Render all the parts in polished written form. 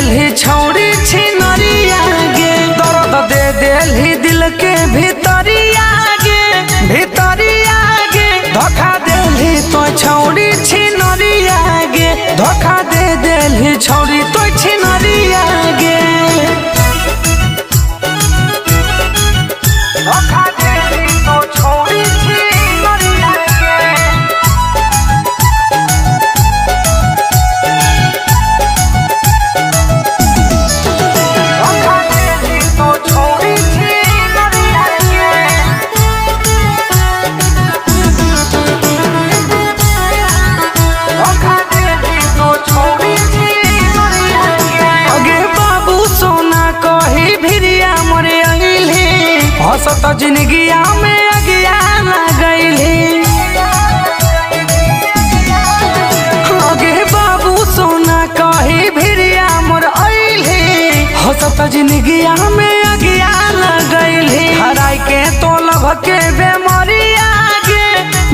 देली छौड़ी छिनरिया गे, दर्द दे देली दिल के भीतरिया गे, भीतरिया गे। धोखा देली तो छौड़ी छिनरिया गे, धोखा दे देली छौड़ी तो छिनरिया गे। धोखा देली तो छौड़ी छिनरिया गे, धोखा देली तो छौड़ी छिनरिया गे। धोखा देली तो छौड़ी छिनरिया गे। अगे बाबू सोना कही भिरिया मोरे अइली, हसत जिंदगिया में अगिया लगैली। अगे बाबू सोना कही भिरिया मोर अइली, हसत जिंदगिया में अगिया लगैली। हराई के तो लभ के बेमरिया गे,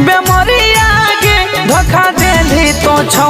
बेमरिया गे। धोखा देली तो छौ